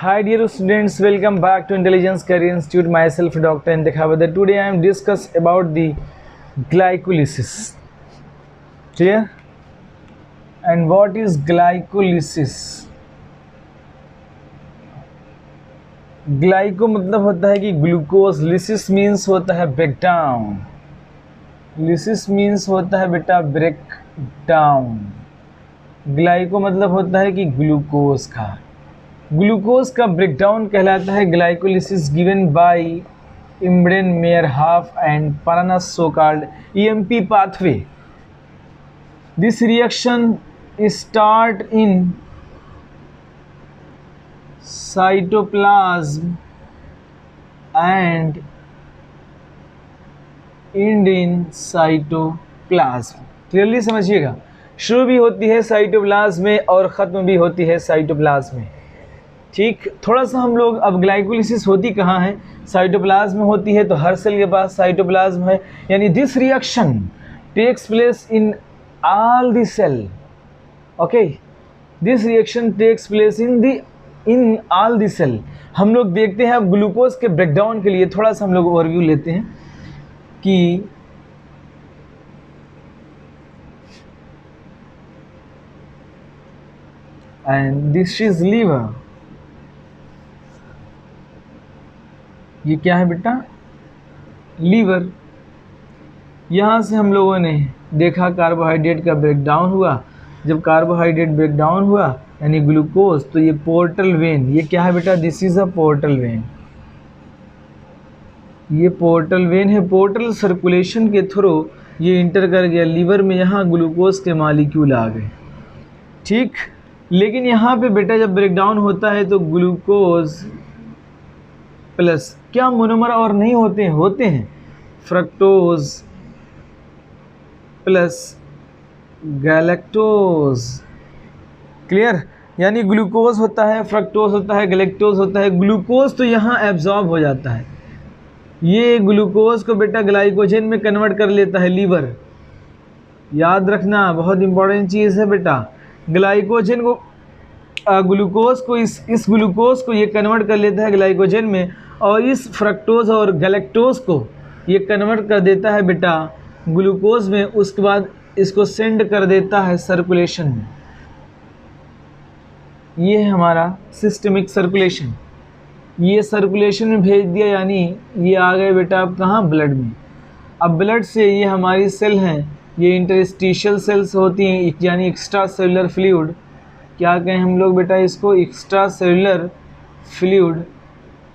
Hi dear students, welcome back to Intelligence Career Institute. Myself Dr. Intekhabadar. Today I am discuss about the glycolysis. Clear? And what is glycolysis? Glyco मतलब होता है कि glucose, lysis means होता है break down, lysis means होता है बेटा break down. Glyco मतलब होता है कि ग्लूकोज का ब्रेकडाउन कहलाता है glycolysis given by Embden Meyerhof and Parnas so called EMP pathway. This reaction start in cytoplasm and end in cytoplasm. Clearly समझिएगा, शुरू भी होती है साइटोप्लाज्म में और ख़त्म भी होती है साइटोप्लाज्म में। ठीक, थोड़ा सा हम लोग अब ग्लाइकोलिसिस होती कहाँ है? साइटोप्लाज्म में होती है, तो हर सेल के पास साइटोप्लाज्म है। यानी this reaction takes place in all the cell. Okay, this reaction takes place in all the cell. हम लोग देखते हैं अब ग्लूकोज के ब्रेकडाउन के लिए थोड़ा सा हम लोग ओवरव्यू लेते हैं कि एंड दिस इज लीवर। ये क्या है बेटा? लीवर। यहाँ से हम लोगों ने देखा कार्बोहाइड्रेट का ब्रेकडाउन हुआ। जब कार्बोहाइड्रेट ब्रेकडाउन हुआ यानी ग्लूकोज, तो ये पोर्टल वेन, ये क्या है बेटा? This is a portal vein. ये पोर्टल वेन है। पोर्टल सर्कुलेशन के थ्रू ये इंटर कर गया लीवर में, यहाँ ग्लूकोज के मॉलिक्यूल आ गए। ठीक, लेकिन यहाँ पे बेटा जब ब्रेकडाउन होता है तो ग्लूकोज प्लस क्या मोनोमर और नहीं होते हैं? होते हैं। Fructose plus galactose. क्लियर? यानी ग्लूकोज होता है, फ्रक्टोज होता है, गैलेक्टोज होता है। ग्लूकोज तो यहाँ एब्जॉर्ब हो जाता है। ये ग्लूकोज को बेटा ग्लाइकोजन में कन्वर्ट कर लेता है लीवर। याद रखना, बहुत इंपॉर्टेंट चीज़ है बेटा। ग्लाइकोजन को ग्लूकोज को इस ग्लूकोज को ये कन्वर्ट कर लेता है ग्लाइकोजन में, और इस फ्रक्टोज और गैलेक्टोज को ये कन्वर्ट कर देता है बेटा ग्लूकोज में। उसके बाद इसको सेंड कर देता है सर्कुलेशन में। ये है हमारा सिस्टमिक सर्कुलेशन। ये सर्कुलेशन में भेज दिया, यानी ये आ गए बेटा अब कहाँ? ब्लड में। अब ब्लड से ये हमारी सेल हैं, ये इंटरस्टिशियल सेल्स होती हैं, यानी एक्स्ट्रा सेलुलर फ्लूइड। क्या कहें हम लोग बेटा इसको? Extra cellular fluid.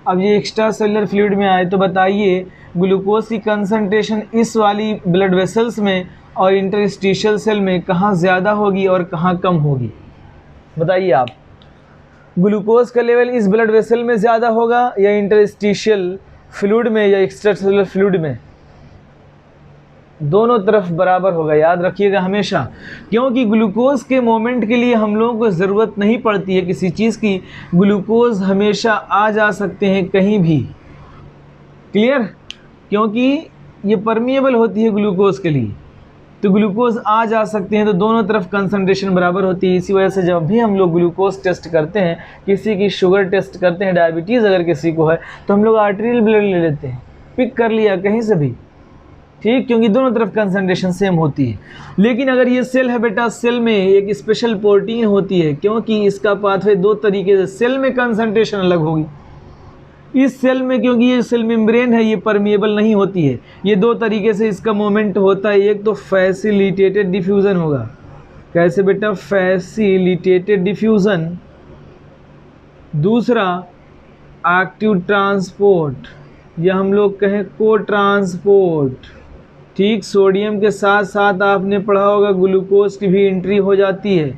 अब ये एक्स्ट्रा सेलुलर फ्लूइड में आए तो बताइए ग्लूकोज की कंसंट्रेशन इस वाली ब्लड वेसल्स में और इंटरस्टिशियल सेल में कहाँ ज़्यादा होगी और कहाँ कम होगी? बताइए आप। ग्लूकोज का लेवल इस ब्लड वेसल में ज़्यादा होगा या इंटरस्टिशियल फ्लूइड में या एक्स्ट्रा सेलुलर फ्लूइड में? दोनों तरफ बराबर होगा, याद रखिएगा हमेशा। क्योंकि ग्लूकोज के मोमेंट के लिए हम लोगों को ज़रूरत नहीं पड़ती है किसी चीज़ की। ग्लूकोज हमेशा आ जा सकते हैं कहीं भी। क्लियर? क्योंकि ये परमिएबल होती है ग्लूकोज के लिए, तो ग्लूकोज आ जा सकते हैं, तो दोनों तरफ कंसंट्रेशन बराबर होती है। इसी वजह से जब भी हम लोग ग्लूकोज टेस्ट करते हैं, किसी की शुगर टेस्ट करते हैं, डायबिटीज़ अगर किसी को है, तो हम लोग आर्टेरियल ब्लड ले लेते हैं, पिक कर लिया कहीं से भी। ठीक, क्योंकि दोनों तरफ कंसंट्रेशन सेम होती है। लेकिन अगर ये सेल है बेटा, सेल में एक स्पेशल प्रोटीन होती है, क्योंकि इसका पाथवे दो तरीके से, सेल में कंसंट्रेशन अलग होगी। इस सेल में, क्योंकि ये सेल मेम्ब्रेन है, ये परमिएबल नहीं होती है। ये दो तरीके से इसका मूवमेंट होता है। एक तो फैसिलिटेटेड डिफ्यूज़न होगा। कैसे बेटा? Facilitated diffusion. दूसरा एक्टिव ट्रांसपोर्ट, या हम लोग कहें को ट्रांसपोर्ट। ठीक, सोडियम के साथ साथ आपने पढ़ा होगा ग्लूकोज की भी एंट्री हो जाती है,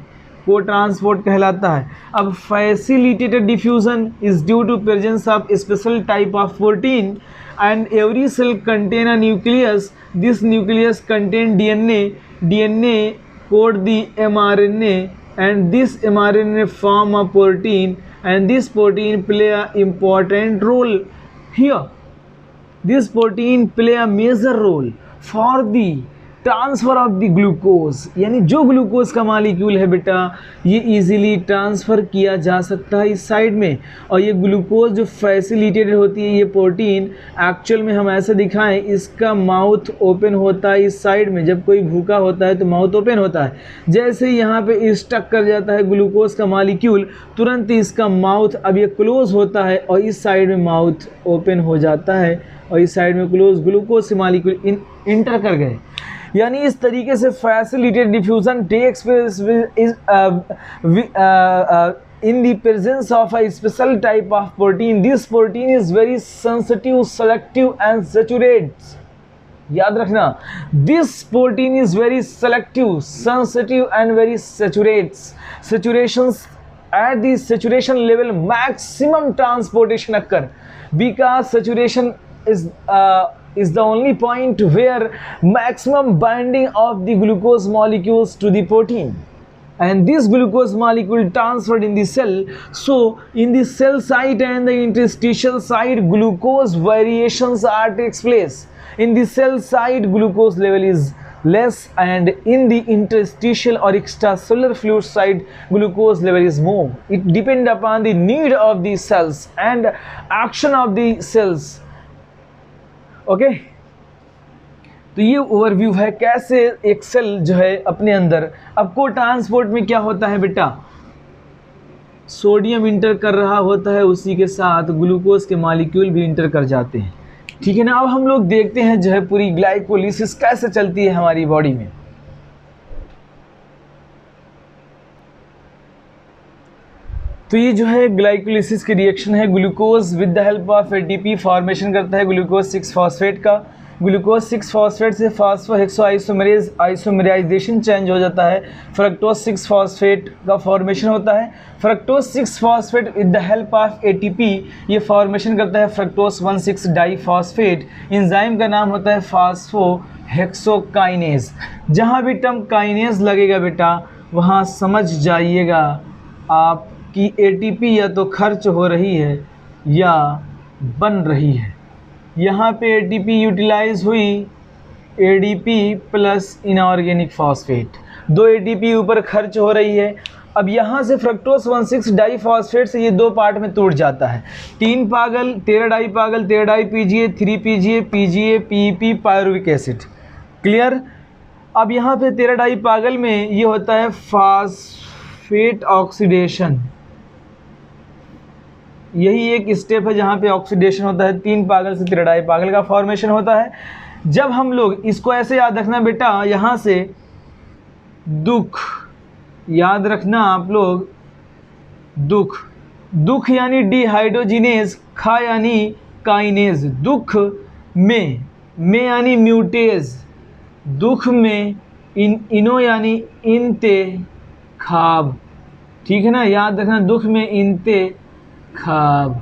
को ट्रांसपोर्ट कहलाता है। अब facilitated diffusion is due to presence of special type of protein and every cell contain a nucleus. This nucleus contain DNA code the mRNA and this mRNA form a protein and this protein play a important role here. This protein play a major role for the transfer of the glucose, यानी जो glucose का molecule है बेटा ये easily transfer किया जा सकता है इस साइड में। और ये ग्लूकोज जो फैसिलिटेटेड होती है ये प्रोटीन, एक्चुअल में हम ऐसे दिखाएं, इसका माउथ ओपन होता है इस साइड में। जब कोई भूखा होता है तो माउथ ओपन होता है, जैसे ही यहाँ पे स्टक कर जाता है ग्लूकोज का मालिक्यूल, तुरंत ही इसका माउथ अब ये क्लोज होता है और इस साइड में माउथ ओपन हो जाता है और इस साइड में क्लोज, ग्लूकोज से मालिक्यूल इंटर कर गए। यानी इस तरीके से facilitated diffusion takes place in the presence of a special type of protein. This protein is very sensitive, selective and saturates. याद रखना, this protein is very selective, sensitive and very saturates. Saturations at the saturation level maximum transportation occur because saturation is the only point where maximum binding of the glucose molecules to the protein, and this glucose molecule transferred in the cell. So in the cell side and the interstitial side glucose variations are takes place. In the cell side glucose level is less, and in the interstitial or extracellular fluid side glucose level is more. It depends upon the need of the cells and action of the cells. Okay तो ये overview है कैसे एक cell जो है अपने अंदर, अब को ट्रांसपोर्ट में क्या होता है बेटा, सोडियम इंटर कर रहा होता है, उसी के साथ ग्लूकोज के मॉलिक्यूल भी इंटर कर जाते हैं। ठीक है ना। अब हम लोग देखते हैं जो है पूरी ग्लाइकोलिसिस कैसे चलती है हमारी बॉडी में। तो ये जो है ग्लाइकोलिसिस की रिएक्शन है, glucose with the help of ATP formation करता है ग्लूकोज 6 फॉस्फेट का। ग्लूकोज 6 फॉस्फेट से फॉस्फोहेक्सो आइसोमेराइजेशन चेंज हो जाता है, फ्रक्टोज 6 फॉस्फेट का फॉर्मेशन होता है। Fructose 6 phosphate with the help of ATP ये फॉर्मेशन करता है फ्रक्टोज 1,6 डाईफॉस्फेट। एंजाइम का नाम होता है फास्फोहेक्सोकाइनेज। जहाँ भी टर्म काइनेज लगेगा बेटा वहाँ समझ जाइएगा आप कि एटीपी या तो खर्च हो रही है या बन रही है। यहाँ पे एटीपी यूटिलाइज हुई, ADP plus inorganic phosphate, 2 ATP ऊपर खर्च हो रही है। अब यहाँ से फ्रक्टोज 1,6 डाईफॉस्फेट से ये 2 पार्ट में टूट जाता है, 3 पागल 13 डाई पागल 13 die PGA 3 PGA PGA PEP pyruvic acid. Clear. अब यहाँ पे 13 डाई पागल में ये होता है फॉस्फेट ऑक्सीडेशन, यही एक स्टेप है जहाँ पे ऑक्सीडेशन होता है, 3 पागल से 13 डाई पागल का फॉर्मेशन होता है। जब हम लोग इसको ऐसे याद रखना बेटा, यहाँ से दुख याद रखना आप लोग, दुख यानी डिहाइड्रोजिनेज, खा यानी काइनेज, दुख में यानी म्यूटेज, दुख में इनो यानी इनते खाब। ठीक है ना, याद रखना दुख में इनते खाब।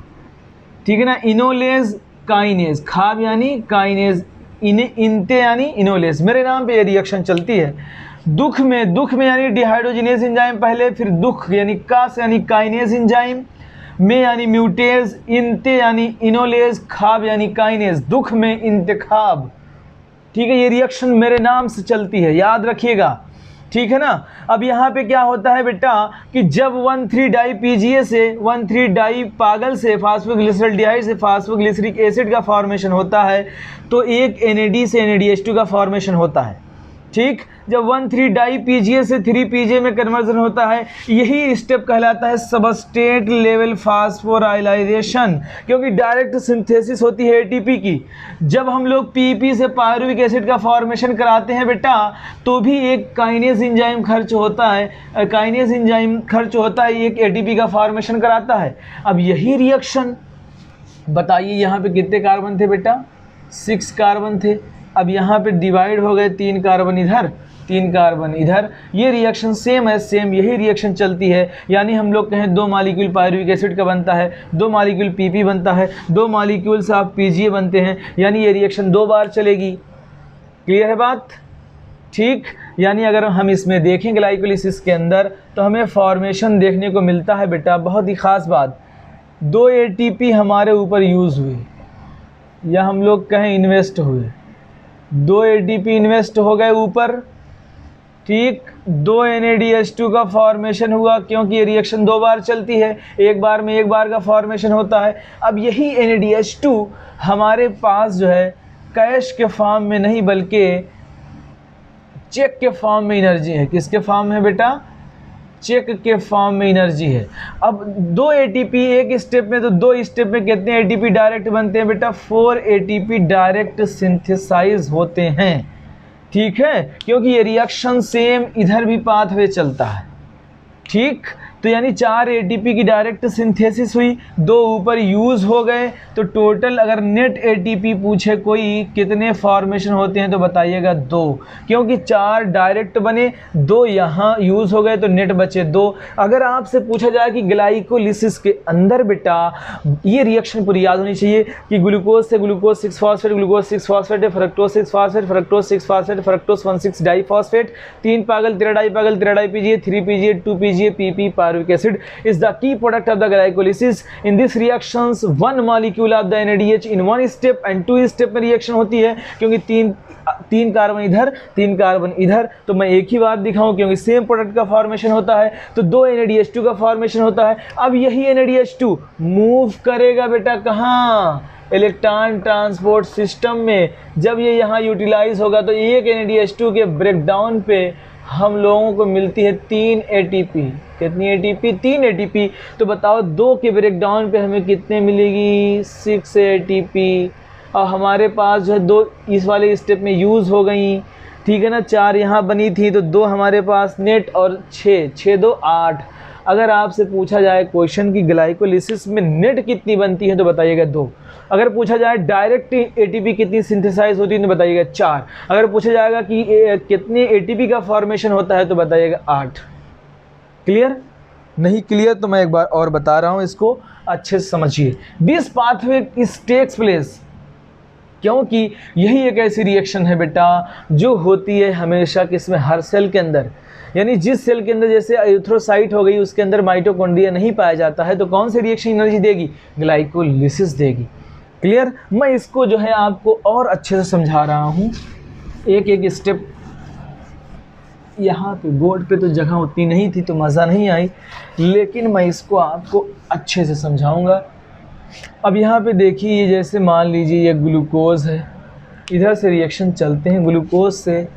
ठीक है ना। इनोलेज काइनेज, खाब यानी काइनेज, इनते यानी इनोलेज, मेरे नाम पे ये रिएक्शन चलती है। दुख में यानी डिहाइड्रोजिनेज एंजाइम पहले, फिर दुख यानी कास यानी काइनेज एंजाइम, में यानी म्यूटेज, इनते यानी इनोलेज, खाब यानी काइनेज, दुख में इंतखाब। ठीक है, ये रिएक्शन मेरे नाम से चलती है, याद रखिएगा। ठीक है ना। अब यहाँ पे क्या होता है बेटा कि जब 1,3 डाई पीजीए से 1,3 डाई पागल से फास्फोग्लिसरॉल्डिहाइड से फास्फोग्लिसरिक एसिड का फॉर्मेशन होता है, तो एक NAD से NADH2 का फॉर्मेशन होता है। ठीक, जब 1,3 डाई पीजीए से 3 पीजीए में कन्वर्जन होता है, यही स्टेप कहलाता है सबस्ट्रेट लेवल फास्फोराइलाइजेशन, क्योंकि डायरेक्ट सिंथेसिस होती है एटीपी की। जब हम लोग पीपी से पायरुविक एसिड का फॉर्मेशन कराते हैं बेटा, तो भी एक काइनेज एंजाइम खर्च होता है, एक एटीपी का फॉर्मेशन कराता है। अब यही रिएक्शन बताइए यहाँ पे कितने कार्बन थे बेटा, 6 कार्बन थे। अब यहाँ पे डिवाइड हो गए, 3 कार्बन इधर 3 कार्बन इधर, ये रिएक्शन सेम है, सेम यही रिएक्शन चलती है। यानी हम लोग कहें 2 मॉलिक्यूल पायरुविक एसिड का बनता है, 2 मॉलिक्यूल पीपी बनता है, 2 मॉलिक्यूल्स ऑफ पीजीए बनते हैं, यानी ये रिएक्शन 2 बार चलेगी। क्लियर है बात। ठीक, यानी अगर हम इसमें देखें ग्लाइकोलिसिस के अंदर तो हमें फॉर्मेशन देखने को मिलता है बेटा। बहुत ही ख़ास बात, 2 ATP हमारे ऊपर यूज़ हुए या हम लोग कहें इन्वेस्ट हुए, 2 एटीपी इन्वेस्ट हो गए ऊपर, ठीक, 2 NADH2 का फॉर्मेशन हुआ, क्योंकि ये रिएक्शन 2 बार चलती है, एक बार में एक बार का फॉर्मेशन होता है। अब यही NADH2 हमारे पास जो है कैश के फॉर्म में नहीं बल्कि चेक के फॉर्म में एनर्जी है। किसके फॉर्म में बेटा? चेक के फॉर्म में एनर्जी है। अब 2 ATP एक स्टेप में, तो 2 स्टेप में कितने ATP डायरेक्ट बनते हैं बेटा? 4 ATP डायरेक्ट सिंथेसाइज होते हैं, ठीक है, क्योंकि ये रिएक्शन सेम इधर भी पाथवे चलता है, ठीक। तो यानी 4 ATP की डायरेक्ट सिंथेसिस हुई, 2 ऊपर यूज़ हो गए, तो टोटल अगर नेट ATP पूछे कोई कितने फॉर्मेशन होते हैं तो बताइएगा 2, क्योंकि 4 डायरेक्ट बने, 2 यहाँ यूज़ हो गए, तो नेट बचे 2। अगर आपसे पूछा जाए कि ग्लाइकोलिसिस के अंदर बेटा, ये रिएक्शन पूरी याद होनी चाहिए कि ग्लूकोज से glucose 6 phosphate, glucose 6 phosphate, fructose 6 phosphate, fructose 6 phosphate, fructose 1,6 diphosphate, 3 पागल 13 डाइपागल 13 डाइपीजीए, 3 PGA 2 PGA PP pyruvic acid is the key product of the glycolysis. In this reactions one molecule of the NADH in one step and 2 step में reaction होती है, क्योंकि तीन carbon इधर 3 carbon इधर, तो मैं एक ही बात दिखाऊं क्योंकि सेम प्रोडक्ट का फॉर्मेशन होता है, तो 2 NADH2 का फॉर्मेशन होता है। अब यही NADH2 मूव करेगा बेटा कहाँ? इलेक्ट्रॉन ट्रांसपोर्ट सिस्टम में। जब ये यहाँ यूटिलाइज होगा तो एक NADH2 के ब्रेकडाउन पे हम लोगों को मिलती है 3 ATP। कितनी ATP? 3 ATP। तो बताओ 2 के ब्रेकडाउन पे हमें कितने मिलेगी? 6 ATP। और हमारे पास जो है 2 इस वाले स्टेप में यूज़ हो गई, ठीक है ना, 4 यहाँ बनी थी, तो 2 हमारे पास नेट और 6 2 8। अगर आपसे पूछा जाए क्वेश्चन की ग्लाइकोलिसिस में नेट कितनी बनती है तो बताइएगा 2। अगर पूछा जाए डायरेक्ट ATP कितनी सिंथेसाइज होती है तो बताइएगा 4। अगर पूछा जाएगा कि कितने ATP का फॉर्मेशन होता है तो बताइएगा 8। क्लियर? नहीं क्लियर तो मैं एक बार और बता रहा हूँ, इसको अच्छे से समझिए। This pathway is takes place, क्योंकि यही एक ऐसी रिएक्शन है बेटा जो होती है हमेशा किसमें? हर सेल के अंदर। यानी जिस सेल के अंदर जैसे एरिथ्रोसाइट हो गई, उसके अंदर माइटोकॉन्ड्रिया नहीं पाया जाता है, तो कौन सी रिएक्शन एनर्जी देगी? ग्लाइकोलिसिस देगी। क्लियर? मैं इसको जो है आपको और अच्छे से समझा रहा हूँ, एक एक स्टेप। यहाँ पे बोर्ड पे तो जगह उतनी नहीं थी तो मज़ा नहीं आई, लेकिन मैं इसको आपको अच्छे से समझाऊँगा। अब यहाँ पे देखिए, जैसे मान लीजिए ये ग्लूकोज है, इधर से रिएक्शन चलते हैं, ग्लूकोज से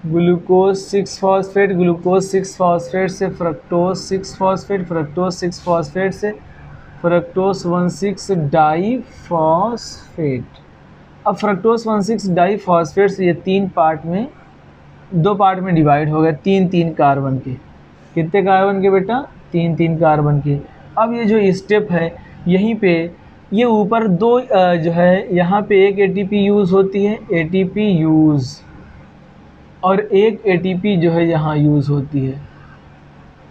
ग्लूकोज 6 फॉस्फेट, ग्लूकोज 6 फॉस्फेट से फ्रक्टोज 6 फॉस्फेट, फ्रक्टोज 6 फॉस्फेट से फ्रक्टोज 1,6 डाइफॉस्फेट। अब फ्रक्टोज 1,6 डाइफॉस्फेट से ये 2 पार्ट में डिवाइड हो गए, 3 कार्बन के। कितने कार्बन के बेटा? 3 कार्बन के। अब ये जो स्टेप है, यहीं पे ये ऊपर 2 जो है यहाँ पे एक ATP यूज़ होती है, ATP यूज़, और एक ATP जो है यहाँ यूज़ होती है,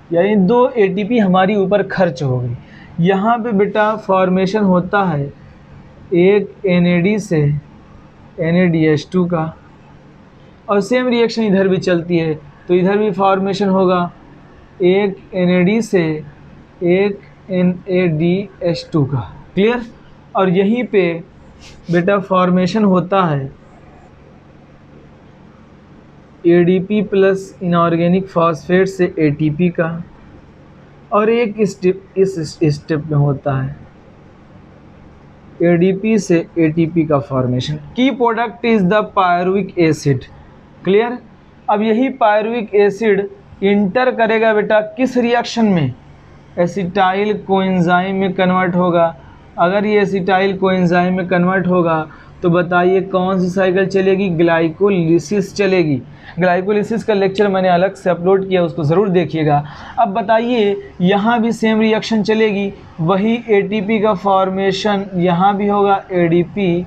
यानी 2 ATP हमारी ऊपर खर्च हो गई। यहाँ पे बेटा फॉर्मेशन होता है एक NAD से NADH2 का, और सेम रिएक्शन इधर भी चलती है, तो इधर भी फॉर्मेशन होगा एक NAD से एक NADH2 का। क्लियर? और यहीं पे बेटा फॉर्मेशन होता है ADP प्लस इनऑर्गेनिक फॉस्फेट से ATP का, और एक स्टेप इस स्टेप में होता है ADP से ATP का फॉर्मेशन। की product is the pyruvic acid. Clear? अब यही पायरुविक एसिड इंटर करेगा बेटा किस रिएक्शन में? एसिटाइल कोएंजाइम में कन्वर्ट होगा। अगर ये एसिटाइल कोएंजाइम में कन्वर्ट होगा तो बताइए कौन सी साइकिल चलेगी? ग्लाइकोलिसिस चलेगी। ग्लाइकोलिसिस का लेक्चर मैंने अलग से अपलोड किया, उसको ज़रूर देखिएगा। अब बताइए यहाँ भी सेम रिएक्शन चलेगी, वही ATP का फॉर्मेशन यहाँ भी होगा ADP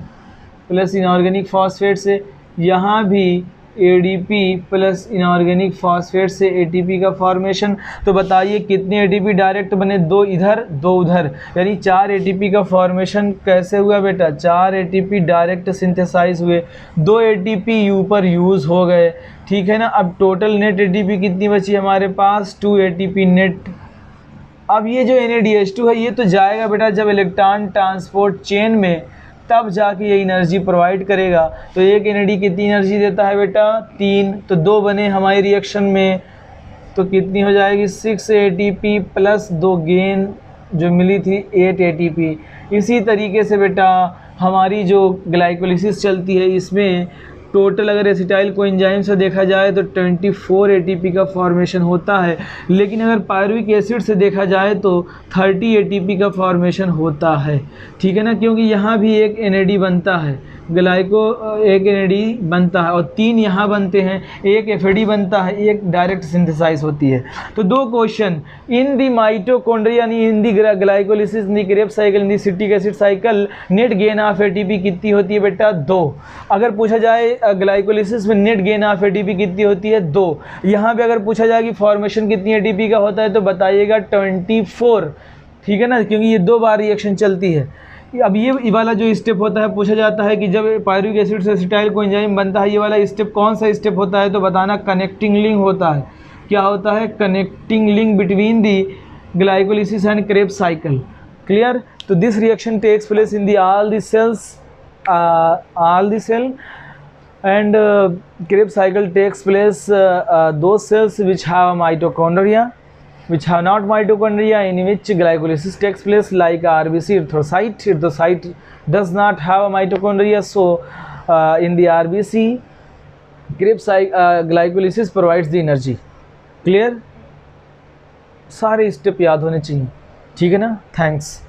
प्लस इनऑर्गेनिक फॉस्फेट से, यहाँ भी ADP प्लस इनऑर्गेनिक फॉस्फेट से ATP का फॉर्मेशन। तो बताइए कितने ATP डायरेक्ट बने? 2 इधर 2 उधर, यानी 4 ATP का फॉर्मेशन कैसे हुआ बेटा? 4 ATP डायरेक्ट सिंथेसाइज हुए, 2 ATP ऊपर यूज़ हो गए, ठीक है ना। अब टोटल नेट ATP कितनी बची हमारे पास? 2 ATP नेट। अब ये जो NADH2 है ये तो जाएगा बेटा जब इलेक्ट्रॉन ट्रांसपोर्ट चेन में तब जाके ये एनर्जी प्रोवाइड करेगा। तो एक एनएडी कितनी एनर्जी देता है बेटा? 3। तो 2 बने हमारी रिएक्शन में, तो कितनी हो जाएगी? 6 ATP प्लस 2 गेन जो मिली थी 8 ATP। इसी तरीके से बेटा हमारी जो ग्लाइकोलिसिस चलती है इसमें टोटल अगर एसिटाइल कोएंजाइम से देखा जाए तो 24 ATP का फॉर्मेशन होता है, लेकिन अगर पायरुविक एसिड से देखा जाए तो 30 ATP का फॉर्मेशन होता है। ठीक है ना, क्योंकि यहाँ भी एक NAD बनता है, एक NAD बनता है और 3 यहाँ बनते हैं, एक FAD बनता है, एक डायरेक्ट सिंथेसाइज होती है। तो 2 क्वेश्चन, इन दी माइटोकॉन्ड्रिया यानी in the glycolysis in the Krebs cycle in the citric acid cycle net gain of ATP कितनी होती है बेटा? 2। अगर पूछा जाए ग्लाइकोलिसिस में नेट गेन ऑफ ATP कितनी होती है? 2। यहाँ पे अगर पूछा जाए कि फॉर्मेशन कितनी ATP का होता है तो बताइएगा 24। ठीक है ना, क्योंकि ये 2 बार रिएक्शन चलती है। अब ये वाला जो स्टेप होता है, पूछा जाता है कि जब पायरुविक एसिड से एसिटाइल कोएंजाइम बनता है, ये वाला स्टेप कौन सा स्टेप होता है? तो बताना कनेक्टिंग लिंक होता है। क्या होता है? Connecting link between the glycolysis and Krebs cycle. Clear? तो this reaction takes place in the all the cell and Krebs cycle takes place those cells which have mitochondria, which have not mitochondria, in which glycolysis takes place, like RBC erythrocyte. Erythrocyte does not have a mitochondria, so in the RBC Krebs glycolysis provides the energy. Clear? सारे step याद होने चाहिए। ठीक है ना? Thanks.